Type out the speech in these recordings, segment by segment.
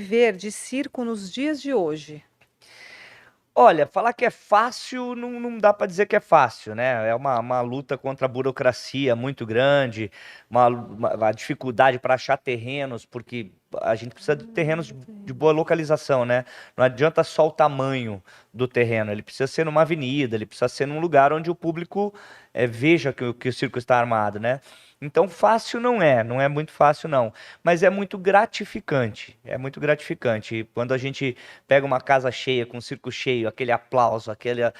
viver de circo nos dias de hoje? Olha, falar que é fácil não dá para dizer que é fácil, né, é uma luta contra a burocracia muito grande, uma dificuldade para achar terrenos, porque a gente precisa de terrenos de boa localização, né, não adianta só o tamanho do terreno, ele precisa ser numa avenida, ele precisa ser num lugar onde o público, veja que o circo está armado, né. Então fácil não é muito fácil não, mas é muito gratificante. E quando a gente pega uma casa cheia, com um circo cheio, aquele aplauso, aquela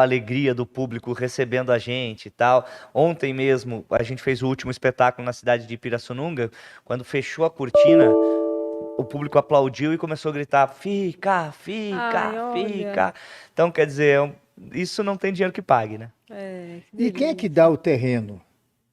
alegria do público recebendo a gente e tal. Ontem mesmo, a gente fez o último espetáculo na cidade de Pirassununga, quando fechou a cortina, o público aplaudiu e começou a gritar: fica, Ai, fica, olha. fica. Então, quer dizer, isso não tem dinheiro que pague, né? Que E quem é que delícia. dá o terreno?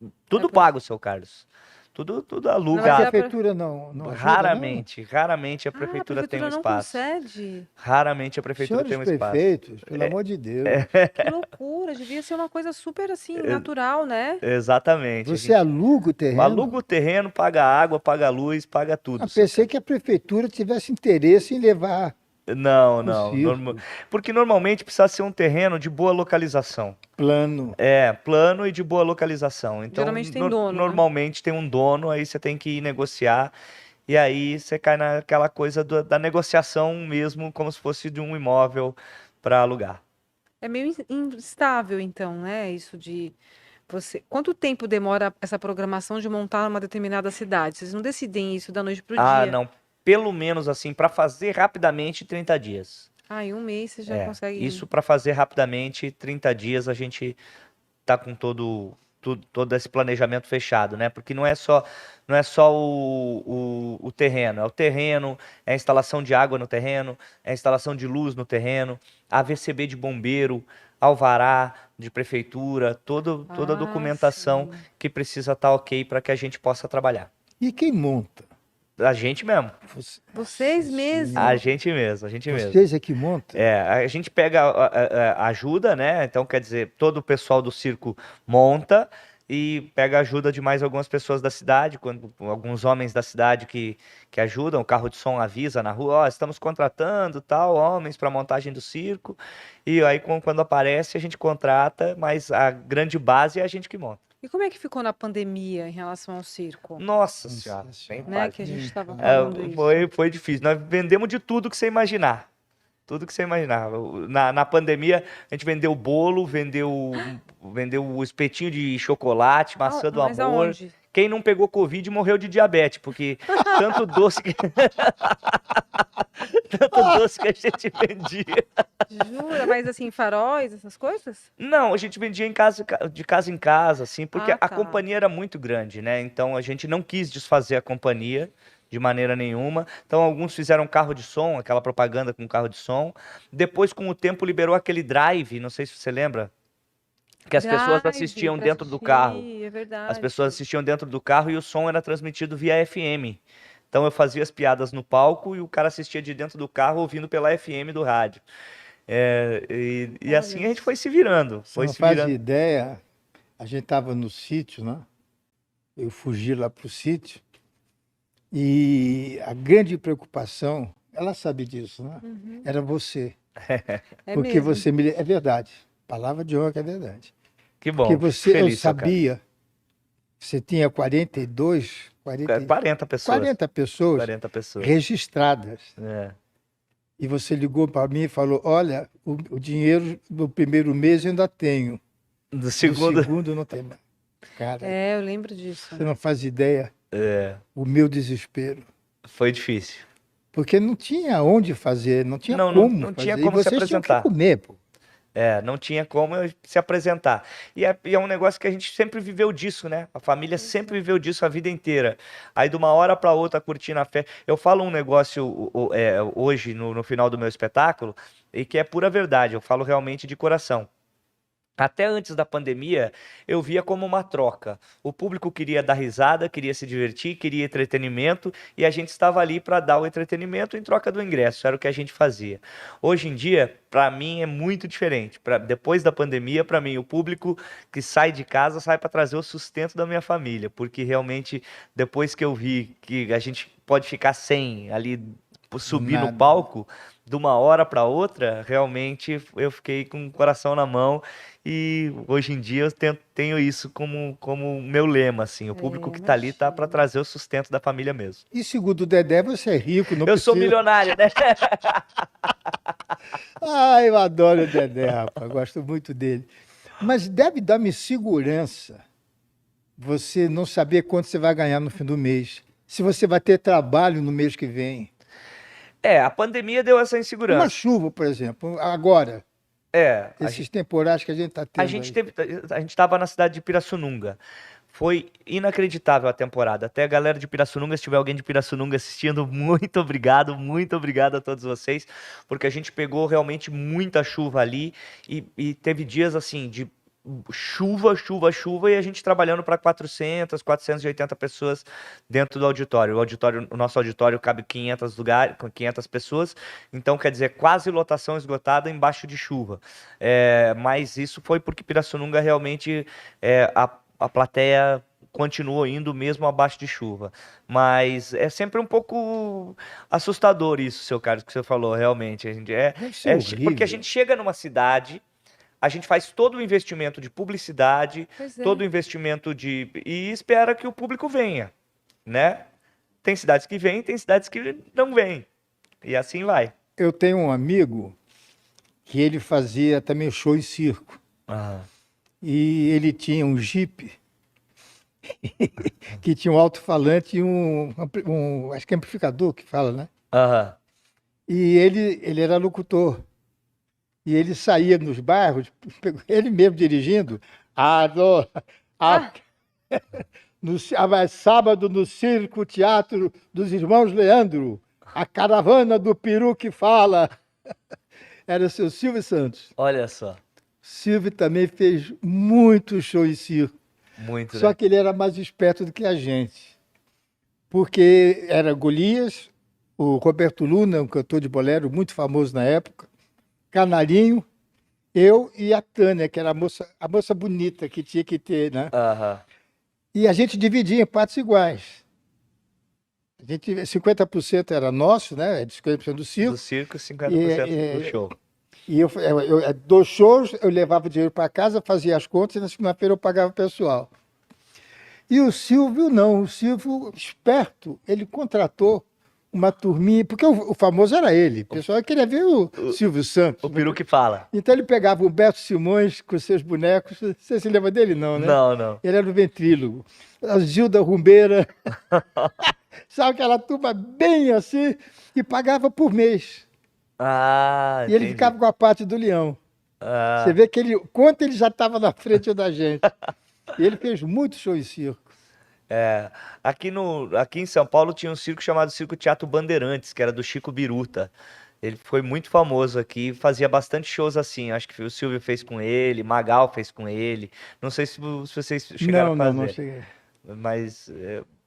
É Tudo pro pago, seu Carlos. Tudo Não, A mas alugado. dá pra prefeitura não ajuda, não? Raramente a a prefeitura tem um prefeitura não espaço. concede? Raramente a prefeitura tem Senhores um espaço. prefeitos, pelo amor de Deus. Que loucura, devia ser uma coisa super, assim, É, natural, né? exatamente. A Você gente aluga o aluga terreno? o terreno, paga água, paga luz, paga Ah, tudo, seu pensei Carlos. que a prefeitura tivesse interesse em levar Não, o não. circo Porque normalmente precisa ser um terreno de boa localização. plano. É, plano e de boa localização. Então, Geralmente tem dono, né? normalmente tem um dono, aí você tem que ir negociar. E aí você cai naquela coisa da negociação mesmo, como se fosse de um imóvel para alugar. É meio instável, então, né? Isso de você. Quanto tempo demora essa programação de montar uma determinada cidade? Vocês não decidem isso da noite pro Ah, dia. não. Pelo menos assim, para fazer rapidamente, 30 dias. Ah, em um mês você já É, consegue. isso para fazer rapidamente, 30 dias a gente tá com todo esse planejamento fechado, né? Porque não é só o terreno, é o terreno, é a instalação de água no terreno, é a instalação de luz no terreno, a VCB de bombeiro, alvará de prefeitura, toda a Ah, documentação sim. que precisa estar ok para que a gente possa trabalhar. E quem monta? A gente mesmo, Vocês Nossa a Senhora. mesmo. gente mesmo, a gente mesmo. Vocês é que montam? É, a gente pega ajuda, né? Então, quer dizer, todo o pessoal do circo monta e pega ajuda de mais algumas pessoas da cidade, alguns homens da cidade que ajudam, o carro de som avisa na rua, ó, estamos contratando tal, homens para montagem do circo. E aí, quando aparece, a gente contrata, mas a grande base é a gente que monta. E como é que ficou na pandemia em relação ao circo? Nossa Senhora, Nossa nem Senhora. Né? fale. Que a gente estava falando É, isso. foi difícil. Nós vendemos de tudo que você imaginar. Tudo que você imaginava. Na pandemia, a gente vendeu bolo, vendeu o espetinho de chocolate, maçã do Mas amor. aonde? Quem não pegou Covid morreu de diabetes, porque tanto doce que, tanto doce que a gente vendia. Jura? Mas assim, faróis, essas coisas? Não, a gente vendia de casa em casa, assim, porque Ah, a tá. companhia era muito grande, né? Então a gente não quis desfazer a companhia de maneira nenhuma. Então alguns fizeram carro de som, aquela propaganda com carro de som. Depois, com o tempo, liberou aquele drive, não sei se você lembra, que as pessoas Drive assistiam para dentro do carro. assistir, é As verdade. pessoas assistiam dentro do carro e o som era transmitido via FM. Então eu fazia as piadas no palco e o cara assistia de dentro do carro ouvindo pela FM do rádio. É, e assim Olha a gente foi só. se virando, Você foi não se faz virando. ideia, a gente estava no sítio, né? Eu fugi lá para o sítio e a grande preocupação, ela sabe disso, né? Uhum. Era você. É Porque mesmo. você me. É verdade. Palavra de honra que é verdade. Que Porque bom, fico você, eu feliz, seu cara. sabia, você tinha 42, 40 pessoas. 40 pessoas 40 pessoas. registradas. É. E você ligou para mim e falou: Olha, o dinheiro do primeiro mês eu ainda tenho, Do do segundo. segundo não tem mais. Cara, É, eu lembro disso. você não faz ideia É, o meu desespero. foi difícil. Porque não tinha onde fazer, não tinha Não, como não tinha fazer. E como se vocês tinham que apresentar. comer, pô. É, não tinha como se apresentar. E é um negócio que a gente sempre viveu disso, né? A família sempre viveu disso a vida inteira. Aí de uma hora para outra curtindo a festa. Eu falo um negócio hoje no final do meu espetáculo e que é pura verdade. Eu falo realmente de coração. Até antes da pandemia, eu via como uma troca. O público queria dar risada, queria se divertir, queria entretenimento, e a gente estava ali para dar o entretenimento em troca do ingresso, era o que a gente fazia. Hoje em dia, para mim, é muito diferente. Depois da pandemia, para mim, o público que sai de casa sai para trazer o sustento da minha família, porque realmente, depois que eu vi que a gente pode ficar sem ali subir no Nada. palco, de uma hora para outra, realmente eu fiquei com o coração na mão e hoje em dia eu tenho isso como meu lema, assim, o público que tá ali tá para Imagino. trazer o sustento da família mesmo. E segundo o Dedé, você é rico, não Eu sou precisa. milionário, né? Ah, eu adoro o Dedé, rapaz, gosto muito dele. Mas deve dar-me segurança você não saber quanto você vai ganhar no fim do mês. Se você vai ter trabalho no mês que vem. A pandemia deu essa Uma insegurança. chuva, por exemplo, agora, A esses temporais que a gente está A tendo gente aí. a gente estava na cidade de Pirassununga. Foi inacreditável a temporada. Até a galera de Pirassununga, se tiver alguém de Pirassununga assistindo, muito obrigado a todos vocês, porque a gente pegou realmente muita chuva ali e teve dias assim de chuva e a gente trabalhando para 480 pessoas dentro do auditório. O nosso auditório cabe 500 lugares, com 500 pessoas, então quer dizer quase lotação esgotada embaixo de chuva. Mas isso foi porque Pirassununga realmente a plateia continuou indo mesmo abaixo de chuva. Mas é sempre um pouco assustador isso, seu Carlos, que você falou, realmente. Deve ser Porque a horrível. gente chega numa cidade, a gente faz todo o investimento de publicidade, Pois é. todo o investimento e espera que o público venha, né? Tem cidades que vêm, tem cidades que não vêm. E assim vai. Eu tenho um amigo que ele fazia também show em circo. E ele tinha um Jeep que tinha um alto-falante e acho que amplificador que fala, né? Aham. E ele era locutor. E ele saía nos bairros, ele mesmo dirigindo. Sábado no Circo Teatro dos Irmãos Leandro, a caravana do peru que fala. Era o seu Silvio Santos. Olha só. Silvio também fez muito show em circo. Muito, Só né? que ele era mais esperto do que a gente. Porque era Golias, o Roberto Luna, um cantor de bolero muito famoso na época, Canarinho, eu e a Tânia, que era a moça bonita que tinha que ter, né? Aham. E a gente dividia em partes iguais. 50% era nosso, né? 50% do circo. Do circo, 50% do E, show. E dos shows, eu levava o dinheiro para casa, fazia as contas e na segunda-feira eu pagava o pessoal. E o Silvio não, o Silvio, esperto, ele contratou uma turminha, porque o famoso era ele, o pessoal queria ver o Silvio Santos. O peru que fala. Então ele pegava o Humberto Simões com seus bonecos, você se lembra dele não, né? Não. Ele era o ventrílogo. A Gilda Rumbeira, sabe aquela turma bem assim, e pagava por mês. Ah, E ele entendi. ficava com a parte do leão. Ah, Você vê que quanto ele já estava na frente da gente. E ele fez muito show em circo. aqui em São Paulo tinha um circo chamado Circo Teatro Bandeirantes, que era do Chico Biruta. Ele foi muito famoso aqui, fazia bastante shows assim. Acho que o Silvio fez com ele, Magal fez com ele. Não sei se vocês chegaram a fazer. Não cheguei. Mas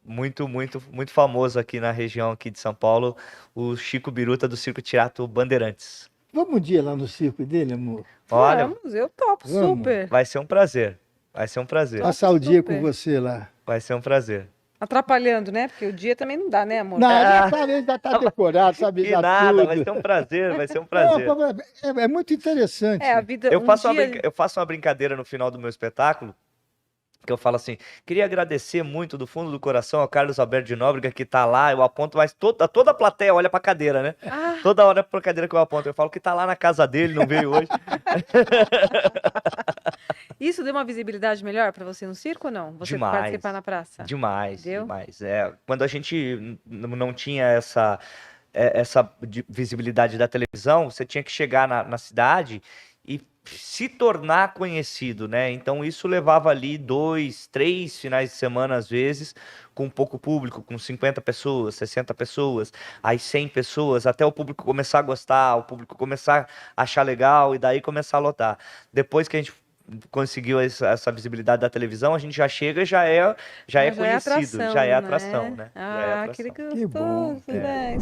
muito famoso aqui na região aqui de São Paulo, o Chico Biruta do Circo Teatro Bandeirantes. Vamos um dia lá no circo dele, amor? Olha, Vamos, eu topo Vamos. super. vai ser um prazer. Vai ser um prazer. Passar o dia com super. você lá. Vai ser um prazer. Atrapalhando, né? Porque o dia também não dá, né, amor? Não, já está decorado, sabe Que já nada, tudo. vai ser um prazer, vai ser um Não, prazer. é muito interessante. É, a vida. Eu um faço dia... eu faço uma brincadeira no final do meu espetáculo, que eu falo assim, queria agradecer muito do fundo do coração ao Carlos Alberto de Nóbrega que tá lá, eu aponto, mas toda a plateia olha pra cadeira, né? Ah, Toda hora pra cadeira que eu aponto, eu falo que tá lá na casa dele, não veio hoje. isso deu uma visibilidade melhor pra você no circo ou não? Você Demais. participar na praça? Demais, Deu? demais. Quando a gente não tinha essa visibilidade da televisão, você tinha que chegar na cidade e se tornar conhecido, né? Então isso levava ali 2, 3 finais de semana, às vezes, com pouco público, com 50 pessoas, 60 pessoas, aí 100 pessoas, até o público começar a gostar, o público começar a achar legal e daí começar a lotar. Depois que a gente conseguiu essa visibilidade da televisão, a gente já chega e já é Já é conhecido, atração, já é né? atração, né? Já é Ah, atração. que Que bom, gostoso, né?